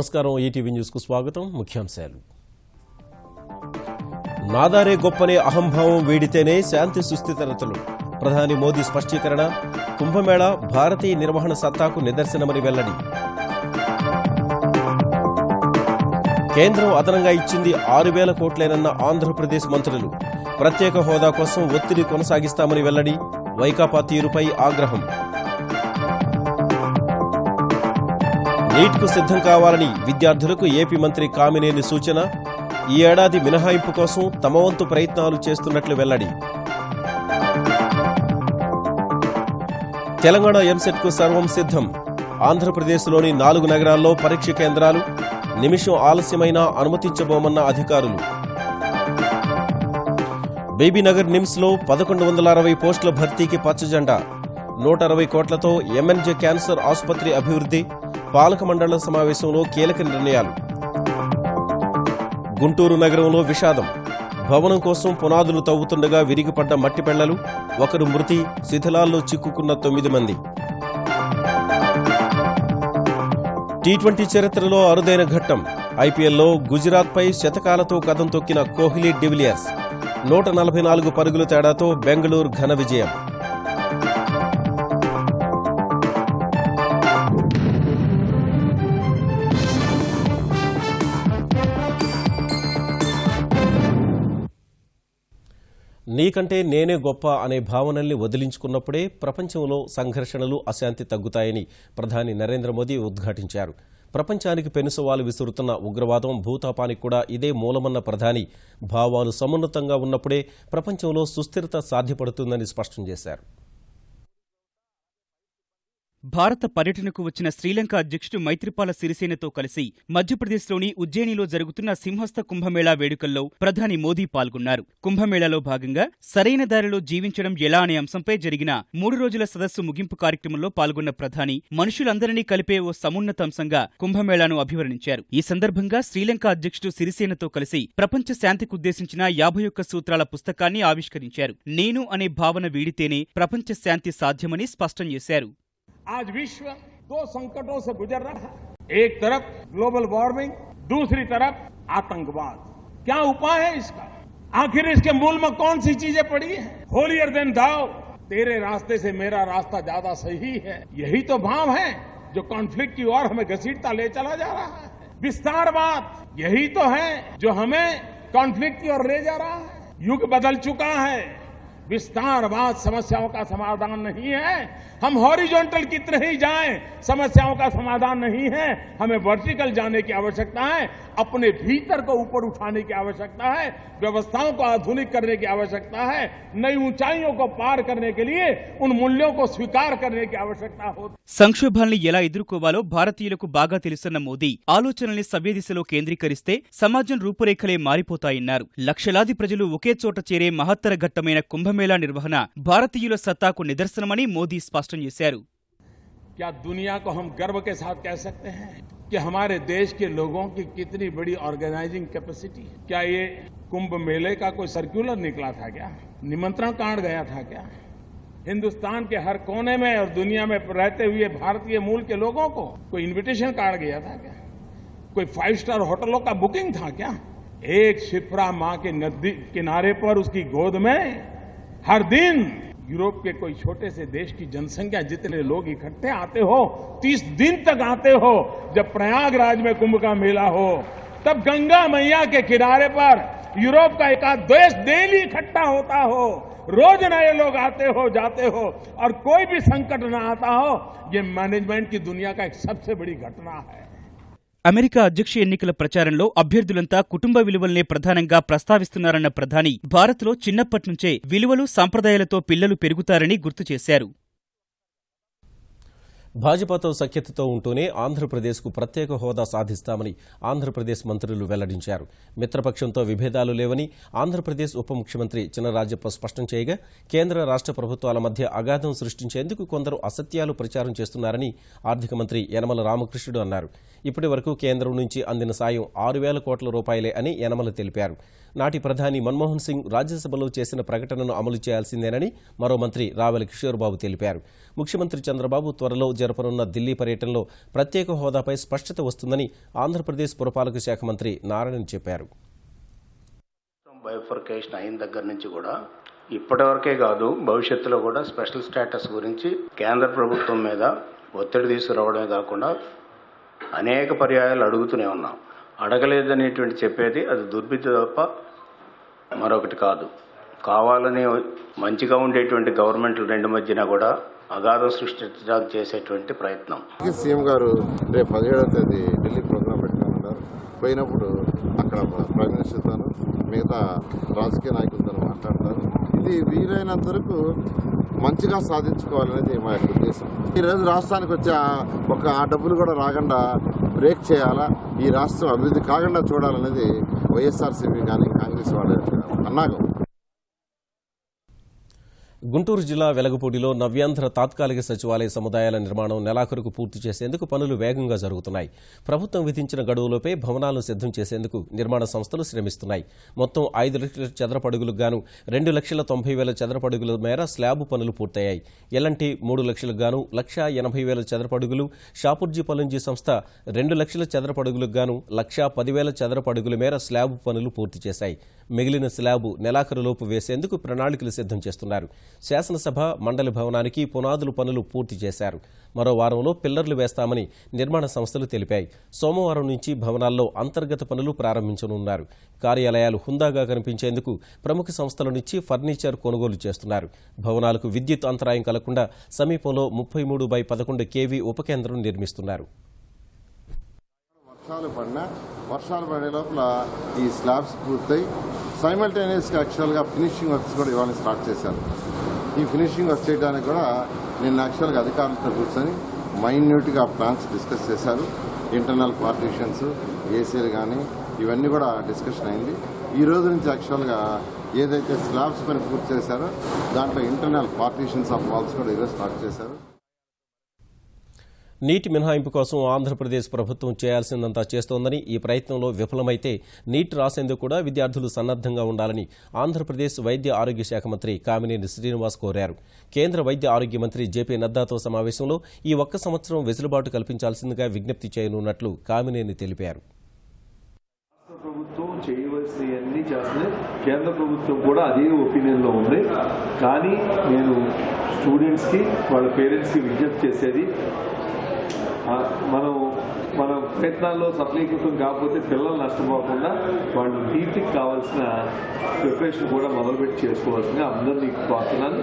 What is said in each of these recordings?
నమస్కారం. ETV news కు స్వాగతం. ముఖ్యాంశాలు. నాదారే గొప్పనే అహంభావం వీడితేనే శాంతి సుస్థిరతలు. ప్రధాని మోదీ స్పష్టీకరణ. కుంభమేళా భారతీయ నిర్వహణ సత్తాకు నిదర్శనమని వెల్లడి. కేంద్రం అదనంగా ఇచ్చింది 6,000 కోట్లేనన్న ఆంధ్రప్రదేశ్ మంత్రులు. ప్రత్యేక హోదా కోసం ఒత్తిడి కొనసాగిస్తామని వెల్లడి. వైకాపా తీరుపై ఆగ్రహం. నీట్కు సిద్ధం కావాలని విద్యార్థులకు ఏపీ మంత్రి కామినేని సూచన. ఈ ఏడాది మినహాయింపు కోసం తమ వంతు ప్రయత్నాలు చేస్తున్నట్లు వెల్లడి. తెలంగాణ ఎంసెట్కు సర్వం సిద్ధం. ఆంధ్రప్రదేశ్లోని 4 నగరాల్లో పరీక్ష కేంద్రాలు. నిమిషం ఆలస్యమైనా అనుమతించబోమన్న అధికారులు. బేబీనగర్ నిమ్స్లో 1160 పోస్టుల భర్తీకి పచ్చజెండా. 160 కోట్లతో ఎంఎన్జే క్యాన్సర్ ఆసుపత్రి అభివృద్ధి. పాలక మండళ్ల సమావేశంలో కీలక నిర్ణయాలు. గుంటూరు నగరంలో విషాదం. భవనం కోసం పునాదులు తవ్వుతుండగా విరిగిపడ్డ మట్టి పెళ్లలు. 1 మృతి. శిథిలాల్లో చిక్కుకున్న 9 మంది. టీ20 చరిత్రలో అరుదైన ఘట్టం. ఐపీఎల్లో గుజరాత్పై శతకాలతో కదం తొక్కిన కోహ్లీ డివిలియర్స్. 144 పరుగుల తేడాతో బెంగళూరు ఘన విజయం. నీకంటే నేనే గొప్ప అనే భావనల్ని వదిలించుకున్నప్పుడే ప్రపంచంలో సంఘర్షణలు, అశాంతి తగ్గుతాయని ప్రధాని నరేంద్ర మోదీ ఉద్ఘాటించారు. ప్రపంచానికి పెనుసవాలు విసురుతున్న ఉగ్రవాదం, భూతాపానికి కూడా ఇదే మూలమన్న ప్రధాని భావాలు సమున్నతంగా ఉన్నప్పుడే ప్రపంచంలో సుస్థిరత సాధ్యపడుతుందని స్పష్టం చేశారు. భారత పర్యటనకు వచ్చిన శ్రీలంక అధ్యక్షుడు మైత్రిపాల సిరిసేనతో కలిసి మధ్యప్రదేశ్లోని ఉజ్జయినిలో జరుగుతున్న సింహస్థ కుంభమేళా వేడుకల్లో ప్రధాని మోదీ పాల్గొన్నారు. కుంభమేళాలో భాగంగా సరైన దారిలో జీవించడం ఎలా అనే అంశంపై జరిగిన 3 రోజుల సదస్సు ముగింపు కార్యక్రమంలో పాల్గొన్న ప్రధాని మనుషులందరినీ కలిపే ఓ సమున్నతాంశంగా కుంభమేళాను అభివర్ణించారు. ఈ సందర్భంగా శ్రీలంక అధ్యక్షుడు సిరిసేనతో కలిసి ప్రపంచ శాంతికుద్దేశించిన 51 సూత్రాల పుస్తకాన్ని ఆవిష్కరించారు. నేను అనే భావన వీడితేనే ప్రపంచ శాంతి సాధ్యమని స్పష్టం చేశారు. आज विश्व 2 संकटों से गुजर रहा है. एक तरफ ग्लोबल वार्मिंग, दूसरी तरफ आतंकवाद. क्या उपाय है इसका? आखिर इसके मूल में कौन सी चीजें पड़ी है? होलियर देन दाओ, तेरे रास्ते से मेरा रास्ता ज्यादा सही है. यही तो भाव है जो कॉन्फ्लिक्ट की ओर हमें घसीटता ले चला जा रहा है. विस्तारवाद यही तो है जो हमें कॉन्फ्लिक्ट की ओर ले जा रहा है. युग बदल चुका है. विस्तारवाद समस्याओं का समाधान नहीं है. हम हॉरिजॉन्टल की तरह ही जाएं, समस्याओं का समाधान नहीं है. हमें वर्टिकल जाने की आवश्यकता है. अपने भीतर को ऊपर उठाने की आवश्यकता है. व्यवस्थाओं को आधुनिक करने की आवश्यकता है. नई ऊंचाइयों को पार करने के लिए उन मूल्यों को स्वीकार करने की आवश्यकता होती. సంక్షోభాల్ని ఎలా ఎదుర్కోవాలో భారతీయులకు బాగా తెలుసున్న మోదీ ఆలోచనల్ని సవ్య దిశలో కేంద్రీకరిస్తే సమాజం రూపురేఖలే మారిపోతాయన్నారు. లక్షలాది ప్రజలు ఒకే చోట చేరే మహత్తర ఘట్టమైన కుంభమేళా నిర్వహణ భారతీయుల సత్తాకు నిదర్శనమని మోదీ స్పష్టం చేశారు. क्या दुनिया को हम गर्व के साथ कह सकते हैं कि हमारे देश के लोगों की कितनी बड़ी ऑर्गेनाइजिंग कैपेसिटी है? क्या ये कुंभ मेले का कोई सर्कुलर निकला था क्या? निमंत्रण कार्ड गया था क्या? हिंदुस्तान के हर कोने में और दुनिया में रहते हुए भारतीय मूल के लोगों को कोई इन्विटेशन कार्ड गया था क्या? कोई 5 स्टार होटलों का बुकिंग था क्या? एक शिप्रा मां के नदी किनारे पर उसकी गोद में हर दिन यूरोप के कोई छोटे से देश की जनसंख्या जितने लोग इकट्ठे आते हो, 30 दिन तक आते हो. जब प्रयागराज में कुंभ का मेला हो, तब गंगा मैया के किनारे पर यूरोप का एक देश डेली इकट्ठा होता हो. रोज नए लोग आते हो, जाते हो और कोई भी संकट न आता हो. ये मैनेजमेंट की दुनिया का एक सबसे बड़ी घटना है. అమెరికా అధ్యక్ష ఎన్నికల ప్రచారంలో అభ్యర్థులంతా కుటుంబ విలువల్నే ప్రధానంగా ప్రస్తావిస్తున్నారన్న ప్రధాని భారత్లో చిన్నప్పట్నుంచే విలువలు, సంప్రదాయాలతో పిల్లలు పెరుగుతారని గుర్తు చేశారు. భాజపాతో సఖ్యతతో ఉంటూనే ఆంధ్రప్రదేశ్కు ప్రత్యేక హోదా సాధిస్తామని ఆంధ్రప్రదేశ్ మంత్రులు వెల్లడించారు. మిత్రపక్షంతో విభేదాలు లేవని ఆంధ్రప్రదేశ్ ఉప ముఖ్యమంత్రి చినరాజప్ప స్పష్టం చేయగా, కేంద్ర రాష్ట్ర ప్రభుత్వాల మధ్య అగాధం సృష్టించేందుకు కొందరు అసత్యాలు ప్రచారం చేస్తున్నారని ఆర్థిక మంత్రి యనమల రామకృష్ణుడు అన్నారు. ఇప్పటి వరకు కేంద్రం నుంచి అందిన సాయం 6,000 కోట్ల రూపాయలే అని యనమల తెలిపారు. నాటి ప్రధాని మన్మోహన్ సింగ్ రాజ్యసభలో చేసిన ప్రకటనను అమలు చేయాల్సిందేనని మరో మంత్రి రావెల కిషోర్ బాబు తెలిపారు. ముఖ్యమంత్రి చంద్రబాబు త్వరలో జరపనున్న ఢిల్లీ పర్యటనలో ప్రత్యేక హోదాపై స్పష్టత వస్తుందని ఆంధ్రప్రదేశ్ పురపాలక శాఖ మంత్రి నారాయణ చెప్పారు. బైఫర్కేషన్ అయిన దగ్గర నుంచి కూడా ఇప్పటివరకే కాదు, భవిష్యత్తులో కూడా స్పెషల్ స్టేటస్ గురించి కేంద్ర ప్రభుత్వం మీద ఒత్తిడి తీసుకురావడమే కాకుండా అనేక పర్యాయాలు అడుగుతూనే ఉన్నాం. అడగలేదనేటువంటి చెప్పేది అది దుర్బుద్ధి తప్ప మరొకటి కాదు. కావాలని మంచిగా ఉండేటువంటి గవర్నమెంట్లు రెండు మధ్యన కూడా అగాధం సృష్టించడానికి చేసేటువంటి ప్రయత్నం. సీఎం గారు రేపు 17వ తేదీ ఢిల్లీ ప్రోగ్రాం పెట్టుకున్నారు. పోయినప్పుడు అక్కడ ప్రైమ్ మినిస్టర్తో మిగతా రాజకీయ నాయకులతో మాట్లాడతారు. ఇది వీలైనంత వరకు మంచిగా సాధించుకోవాలనేది మా యొక్క ఉద్దేశం. ఈరోజు రాష్ట్రానికి వచ్చే ఒక ఆ డబ్బులు కూడా రాకుండా బ్రేక్ చేయాలా, ఈ రాష్ట్రం అభివృద్ధి కాకుండా చూడాలనేది వైఎస్ఆర్సీపీ కానీ కాంగ్రెస్ వాళ్ళ అన్నాగం. గుంటూరు జిల్లా వెలగపూడిలో నవ్యాంధ్ర తాత్కాలిక సచివాలయ సముదాయాల నిర్మాణం నెలాఖరుకు పూర్తి చేసేందుకు పనులు వేగంగా జరుగుతున్నాయి. ప్రభుత్వం విధించిన గడువులోపే భవనాలను సిద్దం చేసేందుకు నిర్మాణ సంస్థలు శ్రమిస్తున్నాయి. మొత్తం 5 లక్షల చదరపడుగులకు గాను 2,90,000 చదరపడుగుల మేర స్లాబ్ పనులు పూర్తయ్యాయి. ఎల్ఎన్టీ 3 లక్షలకు గాను 1,80,000 చదరపడుగులు, షాపూర్జీ పలుంజీ సంస్థ 2 లక్షల చదరపడుగులకు గాను 1,10,000 చదరపడుగుల మేర స్లాబ్ పనులు పూర్తి చేశాయి. మిగిలిన స్లాబ్ నెలాఖరులోపు వేసేందుకు ప్రణాళికలు సిద్దం చేస్తున్నారు. శాసనసభ మండలి భవనానికి పునాదులు పనులు పూర్తి చేశారు. మరో వారంలో పిల్లర్లు వేస్తామని నిర్మాణ సంస్థలు తెలిపాయి. సోమవారం నుంచి భవనాల్లో అంతర్గత పనులు ప్రారంభించనున్నారు. కార్యాలయాలు హుందాగా కనిపించేందుకు ప్రముఖ సంస్థల నుంచి ఫర్నిచర్ కొనుగోలు చేస్తున్నారు. భవనాలకు విద్యుత్ అంతరాయం కలగకుండా సమీపంలో 33/11 kV ఉపకేంద్రం నిర్మిస్తున్నారు. వర్షాలు పడే లోపల ఈ స్లాబ్స్ పూర్తయి సైమల్టేనియస్గా యాక్చువల్గా ఫినిషింగ్ వర్క్స్ కూడా ఇవాళ స్టార్ట్ చేశారు. ఈ ఫినిషింగ్ వర్క్ చేయడానికి కూడా నిన్న యాక్చువల్గా అధికారులతో కూర్చొని మైన్యూట్గా ప్లాన్స్ డిస్కస్ చేశారు. ఇంటర్నల్ పార్టీషన్స్, ఏసీలు కానీ ఇవన్నీ కూడా డిస్కషన్ అయింది. ఈ రోజు నుంచి యాక్చువల్గా ఏదైతే స్లాబ్స్ పని పూర్తి చేశారో దాంట్లో ఇంటర్నల్ పార్టీషన్స్ ఆఫ్ వాల్స్ కూడా ఈరోజు స్టార్ట్ చేశారు. నీట్ మినహాయింపు కోసం ఆంధ్రప్రదేశ్ ప్రభుత్వం చేయాల్సిందంతా చేస్తోందని, ఈ ప్రయత్నంలో విఫలమైతే నీట్ రాసేందుకు కూడా విద్యార్థులు సన్నద్దంగా ఉండాలని ఆంధ్రప్రదేశ్ వైద్య ఆరోగ్య శాఖ మంత్రి కామినేని శ్రీనివాస్ కోరారు. కేంద్ర వైద్య ఆరోగ్య మంత్రి జేపీ నడ్డాతో సమావేశంలో ఈ ఒక్క సంవత్సరం వెసులుబాటు కల్పించాల్సిందిగా విజ్ఞప్తి చేయనున్నట్లు కామినేని తెలిపారు. ప్రభుత్వం చేయవలసినవన్నీ చేస్తుంది. కేంద్ర ప్రభుత్వం కూడా అదే ఒపీనియన్లో ఉంది. కానీ నేను స్టూడెంట్స్కి వాళ్ళ పేరెంట్స్కి విజ్ఞప్తి చేసేది, మన ప్రయత్నాల్లో సఫలీకృతం కాకపోతే పిల్లలు నష్టపోకుండా వాళ్ళు నీట్కి కావాల్సిన ప్రిపరేషన్ కూడా మొదలుపెట్టి చేసుకోవాల్సిందిగా అందరినీ కోరుతున్నాను.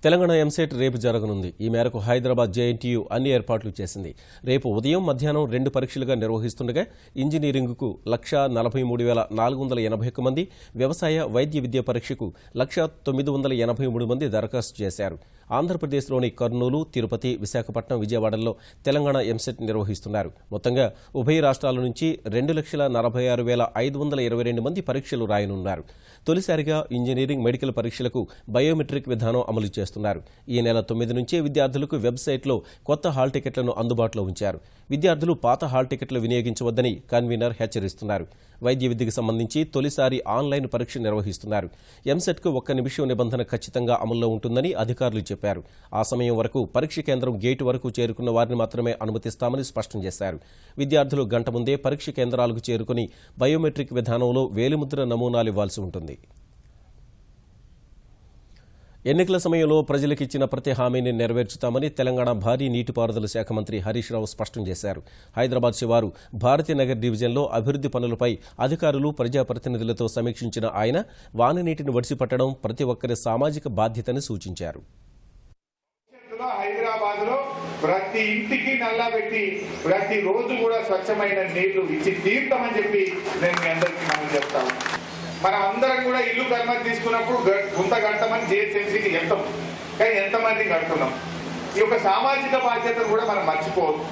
తెలంగాణ ఎంసెట్ రేపు జరగనుంది. ఈ మేరకు హైదరాబాద్ జేఎన్టీయూ అన్ని ఏర్పాట్లు చేసింది. రేపు ఉదయం మధ్యాహ్నం 2 పరీక్షలుగా నిర్వహిస్తుండగా ఇంజనీరింగ్కు 1,43,481 మంది, వ్యవసాయ వైద్య విద్య పరీక్షకు 1,983 మంది దరఖాస్తు చేశారు. ఆంధ్రప్రదేశ్లోని కర్నూలు, తిరుపతి, విశాఖపట్నం, విజయవాడల్లో తెలంగాణ ఎంసెట్ నిర్వహిస్తున్నారు. మొత్తంగా ఉభయ రాష్ట్రాల నుంచి 2,46,522 మంది పరీక్షలు రాయనున్నారు. తొలిసారిగా ఇంజనీరింగ్, మెడికల్ పరీక్షలకు బయోమెట్రిక్ విధానం అమలు చేస్తున్నారు. ఈ నెల 9 నుంచే విద్యార్థులకు వెబ్సైట్లో కొత్త హాల్ టికెట్లను అందుబాటులో ఉంచారు. విద్యార్థులు పాత హాల్ టికెట్లు వినియోగించవద్దని కన్వీనర్ హెచ్చరిస్తున్నారు. వైద్య విద్యకు సంబంధించి తొలిసారి ఆన్లైన్ పరీక్ష నిర్వహిస్తున్నారు. ఎంసెట్కు 1 నిమిషం నిబంధన ఖచ్చితంగా అమల్లో ఉంటుందని అధికారులు చెప్పారు. ఆ సమయం వరకు పరీక్ష కేంద్రం గేటు వరకు చేరుకున్న వారిని మాత్రమే అనుమతిస్తామని స్పష్టం చేశారు. విద్యార్థులు గంట ముందే పరీక్ష కేంద్రాలకు చేరుకుని బయోమెట్రిక్ విధానంలో వేలిముద్ర నమూనాలు ఇవ్వాల్సి ఉంటుంది. ఎన్నికల సమయంలో ప్రజలకిచ్చిన ప్రతి హామీని నెరవేర్చుతామని తెలంగాణ భారీ నీటిపారుదల శాఖ మంత్రి హరీష్ రావు స్పష్టం చేశారు. హైదరాబాద్ శివారు భారతీనగర్ డివిజన్లో అభివృద్ధి పనులపై అధికారులు, ప్రజాప్రతినిధులతో సమీక్షించిన ఆయన వాననీటిని వడిసిపట్టడం ప్రతి ఒక్కరి సామాజిక బాధ్యతని సూచించారు. హైదరాబాద్లో ప్రతి ఇంటికి నల్లబెట్టి ప్రతి రోజు కూడా స్వచ్ఛమైన నీళ్లు ఇచ్చి తీర్థమని చెప్పి నేను మీ అందరికీ మనం చెప్తాను. మనం అందరం కూడా ఇల్లు కర్మ తీసుకున్నప్పుడు గుంత కడతామని జిహెచ్ఎంసీకి వెళ్తాం, కానీ ఎంతమంది కడుతున్నాం? ఈ యొక్క సామాజిక బాధ్యతను కూడా మనం మర్చిపోవద్దు.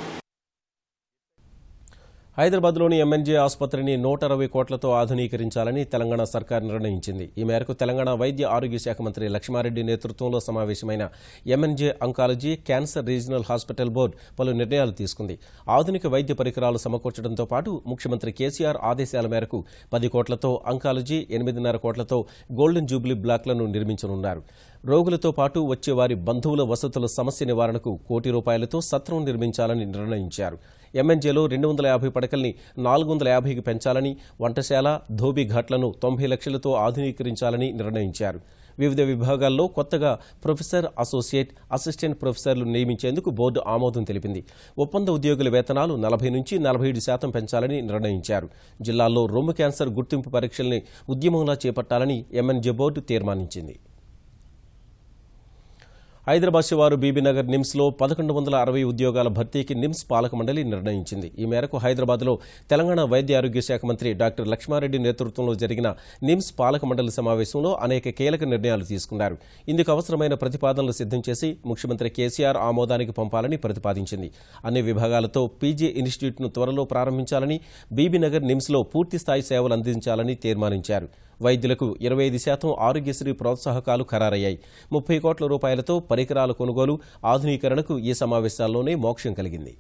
హైదరాబాద్లోని ఎంఎన్జే ఆసుపత్రిని 160 కోట్లతో ఆధునీకరించాలని తెలంగాణ సర్కార్ నిర్ణయించింది. ఈ మేరకు తెలంగాణ వైద్య ఆరోగ్య శాఖ మంత్రి లక్ష్మారెడ్డి నేతృత్వంలో సమావేశమైన MNJ oncology cancer regional hospital board పలు నిర్ణయాలు తీసుకుంది. ఆధునిక వైద్య పరికరాలు సమకూర్చడంతో పాటు ముఖ్యమంత్రి కేసీఆర్ ఆదేశాల మేరకు 10 కోట్లతో అంకాలజీ, 8.5 కోట్లతో గోల్డెన్ జూబ్లీ బ్లాక్లను నిర్మించనున్నారు. రోగులతో పాటు వచ్చే వారి బంధువుల వసతుల సమస్య నివారణకు ₹1 కోటి సత్రం నిర్మించాలని నిర్ణయించారు. ఎంఎన్జేలో 250 పడకల్ని 450కి పెంచాలని, వంటశాల, ధోబీ ఘాట్లను 90 లక్షలతో ఆధునీకరించాలని నిర్ణయించారు. వివిధ విభాగాల్లో కొత్తగా ప్రొఫెసర్, అసోసియేట్, అసిస్టెంట్ ప్రొఫెసర్లు నియమించేందుకు బోర్డు ఆమోదం తెలిపింది. ఒప్పంద ఉద్యోగుల వేతనాలు 40 నుంచి 47% పెంచాలని నిర్ణయించారు. జిల్లాల్లో రొమ్ము క్యాన్సర్ గుర్తింపు పరీక్షల్ని ఉద్యమంలా చేపట్టాలని ఎంఎన్జే బోర్డు తీర్మానించింది. హైదరాబాద్ శివారు బీబీనగర్ నిమ్స్లో 1160 ఉద్యోగాల భర్తీకి నిమ్స్ పాలక మండలి నిర్ణయించింది. ఈ మేరకు హైదరాబాద్లో తెలంగాణ వైద్య ఆరోగ్య శాఖ మంత్రి డాక్టర్ లక్ష్మారెడ్డి నేతృత్వంలో జరిగిన నిమ్స్ పాలక మండలి సమావేశంలో అనేక కీలక నిర్ణయాలు తీసుకున్నారు. ఇందుకు అవసరమైన ప్రతిపాదనలు సిద్ధం చేసి ముఖ్యమంత్రి కేసీఆర్ ఆమోదానికి పంపాలని ప్రతిపాదించింది. అన్ని విభాగాలతో పీజీ ఇన్స్టిట్యూట్ను త్వరలో ప్రారంభించాలని, బీబీనగర్ నిమ్స్లో పూర్తిస్థాయి సేవలు అందించాలని తీర్మానించారు. వైద్యులకు 25% ఆరోగ్యశ్రీ ప్రోత్సాహకాలు ఖరారయ్యాయి. ₹30 కోట్లతో పరికరాల కొనుగోలు, ఆధునీకరణకు ఈ సమావేశాల్లోనే మోక్షం కలిగింది.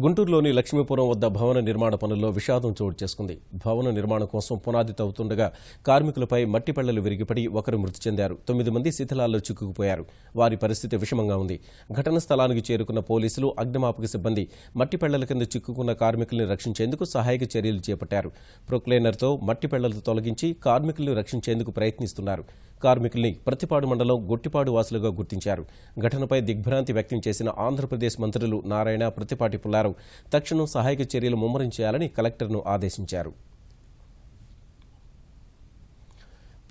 గుంటూరులోని లక్ష్మీపురం వద్ద భవన నిర్మాణ పనుల్లో విషాదం చోటు చేసుకుంది. భవన నిర్మాణం కోసం పునాది తవ్వుతుండగా కార్మికులపై మట్టి పెళ్లలు విరిగిపడి ఒకరు మృతి చెందారు. 9 మంది శిథిలాల్లో చిక్కుకుపోయారు. వారి పరిస్థితి విషమంగా ఉంది. ఘటనా స్థలానికి చేరుకున్న పోలీసులు, అగ్నిమాపక సిబ్బంది మట్టి పెళ్లల కింద చిక్కుకున్న కార్మికుల్ని రక్షించేందుకు సహాయక చర్యలు చేపట్టారు. ప్రొక్లైనర్తో మట్టి పెళ్లలు తొలగించి కార్మికుల్ని రక్షించేందుకు ప్రయత్నిస్తున్నారు. కార్మికుల్ని ప్రతిపాడు మండలం గొట్టిపాడు వాసులుగా గుర్తించారు. ఘటనపై దిగ్భ్రాంతి వ్యక్తం చేసిన ఆంధ్రప్రదేశ్ మంత్రులు నారాయణ, ప్రతిపాటి పుల్లారావు తక్షణం సహాయక చర్యలు ముమ్మరం చేయాలని కలెక్టర్ను ఆదేశించారు.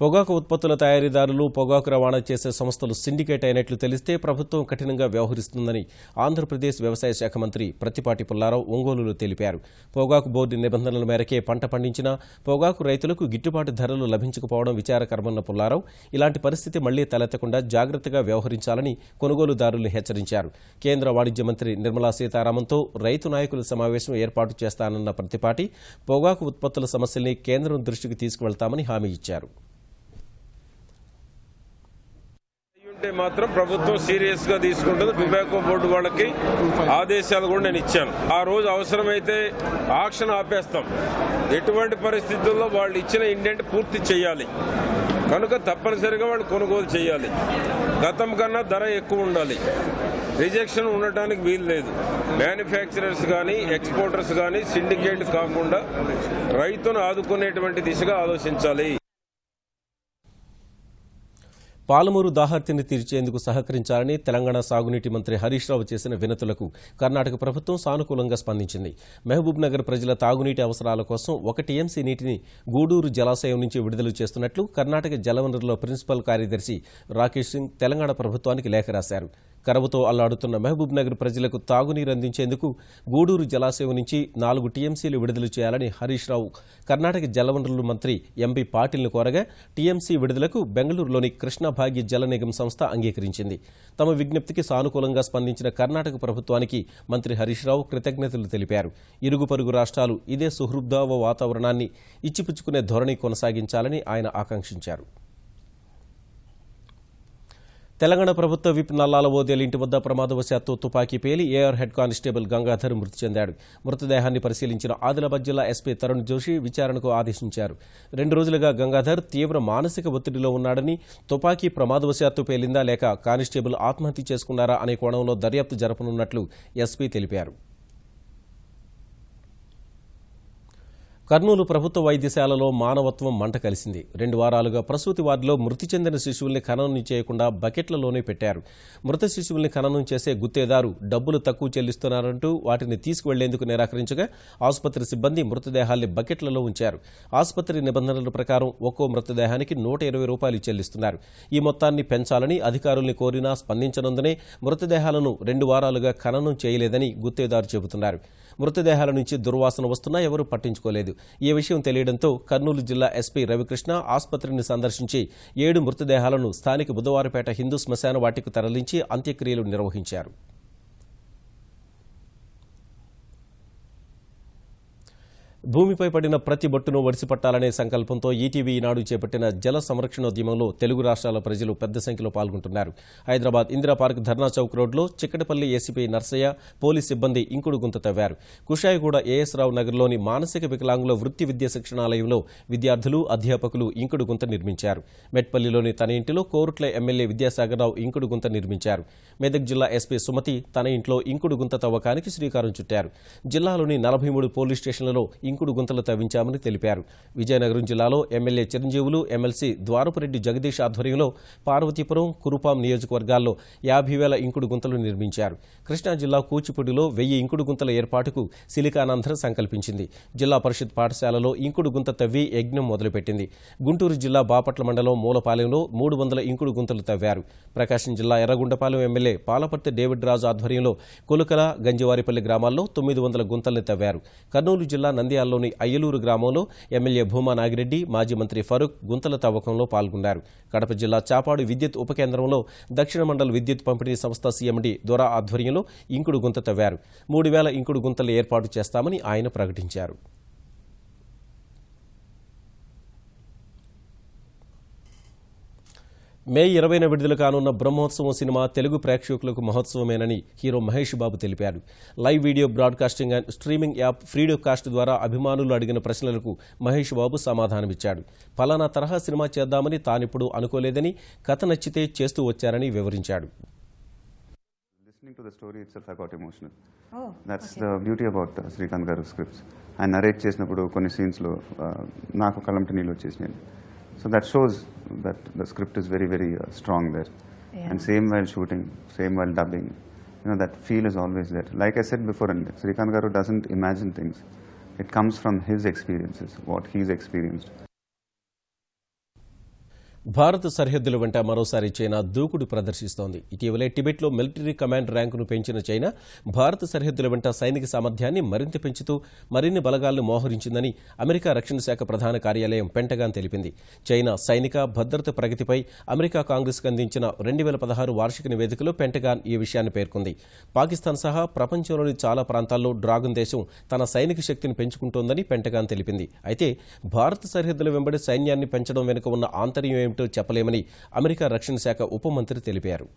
పొగాకు ఉత్పత్తుల తయారీదారులు, పొగాకు రవాణా చేసే సంస్థలు సిండికేట్ అయినట్లు తెలిస్తే ప్రభుత్వం కఠినంగా వ్యవహరిస్తుందని ఆంధ్రప్రదేశ్ వ్యవసాయ శాఖ మంత్రి ప్రతిపాటి పుల్లారావు ఒంగోలులో తెలిపారు. పొగాకు బోర్డు నిబంధనల మేరకే పంట పండించినా పొగాకు రైతులకు గిట్టుబాటు ధరలు లభించకపోవడం విచారకరమన్న పుల్లారావు ఇలాంటి పరిస్థితి మళ్లీ తలెత్తకుండా జాగ్రత్తగా వ్యవహరించాలని కొనుగోలుదారులను హెచ్చరించారు. కేంద్ర వాణిజ్య మంత్రి నిర్మలా సీతారామన్తో రైతు నాయకుల సమావేశం ఏర్పాటు చేస్తానన్న ప్రతిపాటి పొగాకు ఉత్పత్తుల సమస్యల్ని కేంద్రం దృష్టికి తీసుకువెళ్తామని హామీ ఇచ్చారు. అంటే మాత్రం ప్రభుత్వం సీరియస్ గా తీసుకుంటుంది. టొబాకో బోర్డు వాళ్ళకి ఆదేశాలు కూడా నేను ఇచ్చాను. ఆ రోజు అవసరమైతే ఆక్షన్ ఆపేస్తాం. ఎటువంటి పరిస్థితుల్లో వాళ్ళు ఇచ్చిన ఇండెంట్ పూర్తి చేయాలి. కనుక తప్పనిసరిగా వాళ్ళు కొనుగోలు చేయాలి. గతం కన్నా ధర ఎక్కువ ఉండాలి. రిజెక్షన్ ఉండటానికి వీలు లేదు. మ్యానుఫ్యాక్చరర్స్ కానీ, ఎక్స్పోర్టర్స్ కానీ సిండికేట్ కాకుండా రైతును ఆదుకునేటువంటి దిశగా ఆలోచించాలి. పాలమూరు దాహార్తిని తీర్చేందుకు సహకరించాలని తెలంగాణ సాగునీటి మంత్రి హరీష్ రావు చేసిన వినతులకు కర్ణాటక ప్రభుత్వం సానుకూలంగా స్పందించింది. మహబూబ్ నగర్ ప్రజల తాగునీటి అవసరాల కోసం 1 టీఎంసీ నీటిని గూడూరు జలాశయం నుంచి విడుదల చేస్తున్నట్లు కర్ణాటక జలవనరుల ప్రిన్సిపల్ కార్యదర్శి రాకేష్ సింగ్ తెలంగాణ ప్రభుత్వానికి లేఖ రాశారు. కరవుతో అల్లాడుతున్న మహబూబ్ నగర్ ప్రజలకు తాగునీరు అందించేందుకు గూడూరు జలాశయం నుంచి 4 టీఎంసీలు విడుదల చేయాలని హరీష్ రావు కర్ణాటక జలవనరుల మంత్రి ఎంబీ పాటిల్ను కోరగా టీఎంసీ విడుదలకు బెంగళూరులోని కృష్ణా భాగ్య జల నిగమ్ సంస్థ అంగీకరించింది. తమ విజ్ఞప్తికి సానుకూలంగా స్పందించిన కర్ణాటక ప్రభుత్వానికి మంత్రి హరీష్ రావు కృతజ్ఞతలు తెలిపారు. ఇరుగు పొరుగు రాష్ట్రాలు ఇదే సుహృద్భావ వాతావరణాన్ని ఇచ్చిపుచ్చుకునే ధోరణి కొనసాగించాలని ఆయన ఆకాంక్షించారు. తెలంగాణ ప్రభుత్వ విప్ నల్లాల ఓదేలు ఇంటి వద్ద ప్రమాదవశాత్తు తుపాకీ పేలి ఏఆర్ హెడ్ కానిస్టేబుల్ గంగాధర్ మృతి చెందాడు. మృతదేహాన్ని పరిశీలించిన ఆదిలాబాద్ జిల్లా ఎస్పీ తరుణ్ జోషి విచారణకు ఆదేశించారు. 2 రోజులుగా గంగాధర్ తీవ్ర మానసిక ఒత్తిడిలో ఉన్నాడని, తుపాకీ ప్రమాదవశాత్తు పేలిందా లేక కానిస్టేబుల్ ఆత్మహత్య చేసుకున్నారా అనే కోణంలో దర్యాప్తు జరపనున్నట్లు ఎస్పీ తెలిపారు. కర్నూలు ప్రభుత్వ వైద్యశాలలో మానవత్వం మంట కలిసింది. 2 వారాలుగా ప్రసూతి వార్డులో మృతి చెందిన శిశువుల్ని ఖననం చేయకుండా బకెట్లలోనే పెట్టారు. మృత శిశువుల్ని ఖననం చేసే గుత్తేదారు డబ్బులు తక్కువ చెల్లిస్తున్నారంటూ వాటిని తీసుకువెళ్లేందుకు నిరాకరించగా ఆసుపత్రి సిబ్బంది మృతదేహాల్ని బకెట్లలో ఉంచారు. ఆసుపత్రి నిబంధనల ప్రకారం ఒక్కో మృతదేహానికి ₹120 చెల్లిస్తున్నారు. ఈ మొత్తాన్ని పెంచాలని అధికారుల్ని కోరినా స్పందించనందునే మృతదేహాలను 2 వారాలుగా ఖననం చేయలేదని గుత్తేదారు చెబుతున్నారు. మృతదేహాల నుంచి దుర్వాసన వస్తున్నా ఎవరూ పట్టించుకోలేదు. ఈ విషయం తెలియడంతో కర్నూలు జిల్లా ఎస్పీ రవికృష్ణ ఆసుపత్రిని సందర్శించి 7 మృతదేహాలను స్థానిక బుధవారపేట హిందూ శ్మశాన వాటికి తరలించి అంత్యక్రియలు నిర్వహించారు. భూమిపై పడిన ప్రతి బొట్టును ఒడిసిపట్టాలనే సంకల్పంతో ఈటీవీ ఈనాడు చేపట్టిన జల సంరక్షణోద్యమంలో తెలుగు రాష్ట్రాల ప్రజలు పెద్ద సంఖ్యలో పాల్గొంటున్నారు. హైదరాబాద్ ఇందిరా పార్క్ ధర్నా చౌక్ రోడ్లో చిక్కడపల్లి ఏసీపీ నర్సయ్య, పోలీస్ సిబ్బంది ఇంకుడు గుంత తవ్వారు. కుషాయిగూడ ఏఎస్ రావు నగర్లోని మానసిక వికలాంగుల వృత్తి విద్యా శిక్షణాలయంలో విద్యార్థులు, అధ్యాపకులు ఇంకుడు గుంత నిర్మించారు. మెట్పల్లిలోని తన ఇంటిలో కోరుట్ల ఎమ్మెల్యే విద్యాసాగర్రావు ఇంకుడు గుంత నిర్మించారు. మెదక్ జిల్లా ఎస్పీ సుమతి తన ఇంట్లో ఇంకుడు గుంత తవ్వకానికి శ్రీకారం చుట్టారు. జిల్లాలోని 43 పోలీస్ స్టేషన్లలో ఇంకుడు గుంతలు తవ్వించామని తెలిపారు. విజయనగరం జిల్లాలో ఎమ్మెల్యే చిరంజీవులు, ఎమ్మెల్సీ ద్వారపురెడ్డి జగదీష్ ఆధ్వర్యంలో పార్వతీపురం, కురుపాం నియోజకవర్గాల్లో 50,000 ఇంకుడు గుంతలు నిర్మించారు. కృష్ణా జిల్లా కూచిపూడిలో 1000 ఇంకుడు గుంతల ఏర్పాటుకు సిలికానాంధ్ర సంకల్పించింది. జిల్లా పరిషత్ పాఠశాలలో ఇంకుడు గుంత తవ్వి యజ్ఞం మొదలుపెట్టింది. గుంటూరు జిల్లా బాపట్ల మండలం మూలపాలెంలో 300 ఇంకుడు గుంతలు తవ్వారు. ప్రకాశం జిల్లా ఎర్రగుండపాలెం ఎమ్మెల్యే పాలపర్తి డేవిడ్ రాజు ఆధ్వర్యంలో కులుకల, గంజివారిపల్లి గ్రామాల్లో 900 గుంతల్ని తవ్వారు. కర్నూలు జిల్లా నంద్యాలలోని అయ్యలూరు గ్రామంలో ఎమ్మెల్యే భూమా నాగిరెడ్డి, మాజీ మంత్రి ఫరూక్ గుంతల తవ్వకంలో పాల్గొన్నారు. కడప జిల్లా చాపాడు విద్యుత్ ఉప కేంద్రంలో దక్షిణ మండల విద్యుత్ పంపిణీ సంస్థ సీఎండీ దొర ఆధ్వర్యంలో ఇంకుడు గుంత తవ్వారు. 3,000 ఇంకుడు గుంతలు ఏర్పాటు చేస్తామని ఆయన ప్రకటించారు. మే 20న విడుదల కానున్న బ్రహ్మోత్సవం సినిమా తెలుగు ప్రేక్షకులకు మహోత్సవమేనని హీరో మహేష్ బాబు తెలిపారు. Live video broadcasting and streaming app Freedocast ద్వారా అభిమానులు అడిగిన ప్రశ్నలకు మహేష్ బాబు సమాధానమిచ్చాడు. ఫలానా తరహా సినిమా చేద్దామని తానిప్పుడు అనుకోలేదని, కథ నచ్చితే చేస్తూ వచ్చారని వివరించాడు. Listening to the story itself, I got emotional. That's the beauty about Srikanth garu scripts. I narrate చేసినప్పుడు కొన్ని సీన్స్ లో నాకు కలంటి నీళ్ళు వచ్చేసినాయి. So that shows that the script is very, very strong there. And same while shooting, same while dubbing, that feel is always there. Like I said before, Srikanth garu doesn't imagine things. It comes from his experiences, what he's experienced. భారత సరిహద్దుల వెంట మరోసారి China దూకుడు ప్రదర్శిస్తోంది. ఇటీవలే టిబెట్లో military command ర్యాంకును పెంచిన China భారత సరిహద్దుల వెంట సైనిక సామర్థ్యాన్ని మరింత పెంచుతూ మరిన్ని బలగాలను మోహరించిందని అమెరికా రక్షణ శాఖ ప్రధాన కార్యాలయం పెంటగాన్ తెలిపింది. చైనా సైనిక భద్రత ప్రగతిపై అమెరికా కాంగ్రెస్కు అందించిన 2016 వార్షిక నివేదికలో పెంటగాన్ ఈ విషయాన్ని పేర్కొంది. పాకిస్తాన్ సహా ప్రపంచంలోని చాలా ప్రాంతాల్లో డ్రాగన్ దేశం తన సైనిక శక్తిని పెంచుకుంటోందని పెంటగాన్ తెలిపింది. అయితే భారత సరిహద్దుల వెంబడి సైన్యాన్ని పెంచడం వెనుక ఉన్న ఆంతర్యం ఏమిటో చెప్పలేమని అమెరికా రక్షణ శాఖ ఉప మంత్రి తెలిపారు.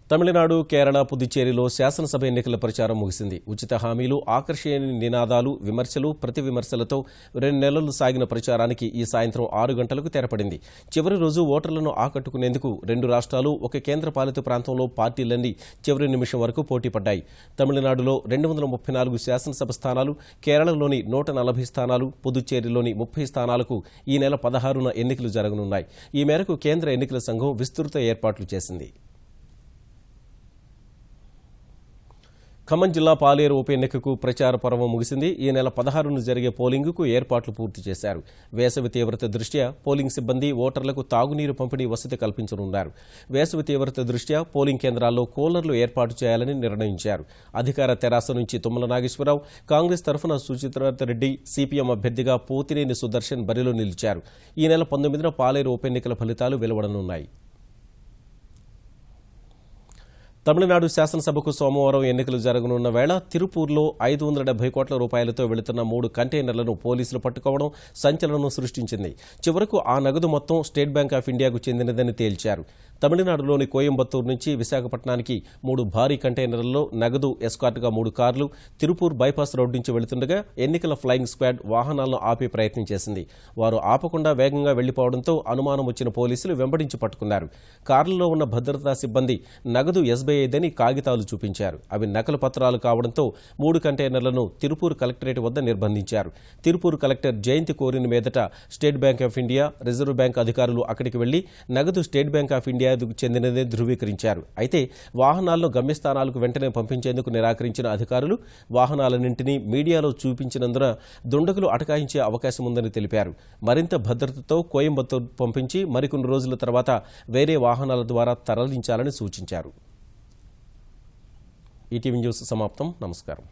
తమిళనాడు, కేరళ, పుదుచ్చేరిలో శాసనసభ ఎన్నికల ప్రచారం ముగిసింది. ఉచిత హామీలు, ఆకర్షణీయ నినాదాలు, విమర్శలు, ప్రతి విమర్శలతో 2 నెలలు సాగిన ప్రచారానికి ఈ సాయంత్రం 6 గంటలకు తెరపడింది. చివరి రోజు ఓటర్లను ఆకట్టుకునేందుకు 2 రాష్ట్రాలు, ఒక కేంద్రపాలిత ప్రాంతంలో పార్టీలన్నీ చివరి నిమిషం వరకు పోటీపడ్డాయి. తమిళనాడులో 234 శాసనసభ స్థానాలు, కేరళలోని 140 స్థానాలు, పుదుచ్చేరిలోని 30 స్థానాలకు ఈ నెల 16న ఎన్నికలు జరగనున్నాయి. ఈ మేరకు కేంద్ర ఎన్నికల సంఘం విస్తృత ఏర్పాట్లు చేసింది. ఖమ్మం జిల్లా పాలేరు ఉప ఎన్నికకు ప్రచార పర్వం ముగిసింది. ఈ నెల 16న జరిగే పోలింగుకు ఏర్పాట్లు పూర్తి చేశారు. వేసవి తీవ్రత దృష్ట్యా పోలింగ్ సిబ్బంది ఓటర్లకు తాగునీరు పంపిణీ వసతి కల్పించనున్నారు. వేసవి తీవ్రత దృష్ట్యా పోలింగ్ కేంద్రాల్లో కూలర్లు ఏర్పాటు చేయాలని నిర్ణయించారు. అధికార తెరాస నుంచి తుమ్మల నాగేశ్వరరావు, కాంగ్రెస్ తరఫున సుచిత్రారెడ్డి, సిపిఎం అభ్యర్థిగా పోతినేని సుదర్శన్ బరిలో నిలిచారు. ఈ నెల 19న పాలేరు ఉప ఎన్నికల ఫలితాలు వెలువడనున్నాయి. తమిళనాడు శాసనసభకు సోమవారం ఎన్నికలు జరగనున్న వేళ తిరుపూర్లో 570 కోట్ల రూపాయలతో వెళుతున్న 3 కంటైనర్లను పోలీసులు పట్టుకోవడం సంచలనం సృష్టించింది. చివరకు ఆ నగదు మొత్తం స్టేట్ బ్యాంక్ ఆఫ్ ఇండియాకు చెందినదని తేల్చారు. తమిళనాడులోని కోయంబత్తూరు నుంచి విశాఖపట్నానికి 3 భారీ కంటైనర్లలో నగదు ఎస్కార్ట్గా 3 కార్లు తిరుపూర్ బైపాస్ రోడ్డు నుంచి వెళుతుండగా ఎన్నికల ఫ్లయింగ్ స్క్వాడ్ వాహనాలను ఆపే ప్రయత్నం చేసింది. వారు ఆపకుండా వేగంగా వెళ్లిపోవడంతో అనుమానం వచ్చిన పోలీసులు వెంబడించి పట్టుకున్నారు. కార్లలో ఉన్న భద్రతా సిబ్బంది నగదు ఎస్బీఐదని కాగితాలు చూపించారు. అవి నకలు పత్రాలు కావడంతో 3 కంటైనర్లను తిరుపూర్ కలెక్టరేట్ వద్ద నిర్బంధించారు. తిరుపూర్ కలెక్టర్ జయంతి కోరిన మీదట state bank of India, reserve bank అధికారులు అక్కడికి వెళ్లి నగదు స్టేట్ బ్యాంక్ ఆఫ్ ఇండియా చెందినదే ధృవీకరించారు. అయితే వాహనాలను గమ్యస్థానాలకు వెంటనే పంపించేందుకు నిరాకరించిన అధికారులు వాహనాలన్నింటినీ మీడియాలో చూపించినందున దుండగులు అటకాయించే అవకాశం ఉందని తెలిపారు. మరింత భద్రతతో కోయంబత్తూరు పంపించి మరికొన్ని రోజుల తర్వాత వేరే వాహనాల ద్వారా తరలించాలని సూచించారు. ఈటీవీ న్యూస్ సమాప్తం. నమస్కారం.